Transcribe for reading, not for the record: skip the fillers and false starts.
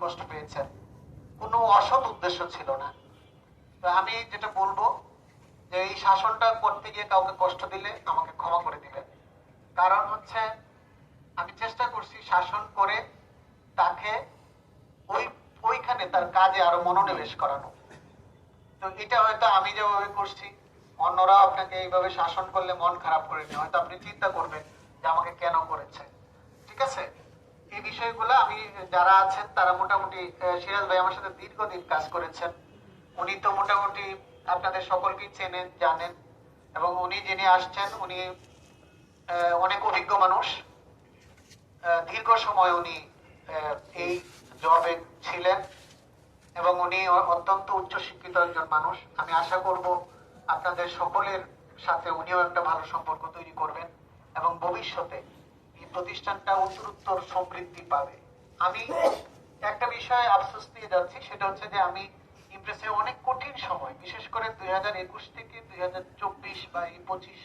কষ্ট পেয়েছেন, কোনো অসৎ উদ্দেশ্য ছিল না। তো আমি যেটা বলবো যে এই শাসনটা করতে গিয়ে কাউকে কষ্ট দিলে আমাকে ক্ষমা করে দিবেন। কারণ হচ্ছে আমি চেষ্টা করছি শাসন করে তাকে ওই ওইখানে তার কাজে আরো মনোনিবেশ করানো। তো এটা হয়তো আমি যেভাবে করছি, অন্যরা আপনাকে এইভাবে শাসন করলে মন খারাপ করে নিয়ে হয়তো আপনি চিন্তা করবেন যে আমাকে কেন করেছে। ঠিক আছে, এই বিষয়গুলো আমি যারা আছেন তারা মোটামুটি সিরাজ ভাই আমার সাথে দীর্ঘদিন কাজ করেছেন, উনি তো মোটামুটি আপনাদের সকলকেই চেনেন জানেন, এবং উনি যিনি আসছেন উনি অনেক অভিজ্ঞ মানুষ। দীর্ঘ সময় উনি এই জবে ছিলেন এবং উনি অত্যন্ত উচ্চশিক্ষিত একজন মানুষ। আমি আশা করব আপনাদের সকলের সাথে উনিও একটা ভালো সম্পর্ক তৈরি করবেন এবং ভবিষ্যতে এই প্রতিষ্ঠানটা উত্তরোত্তর সমৃদ্ধি পাবে। আমি একটা বিষয়ে আফসোস দিয়ে যাচ্ছি, সেটা হচ্ছে যে আমি ইমপ্রেসে অনেক কঠিন সময়, বিশেষ করে 2021 থেকে 2024 বা 25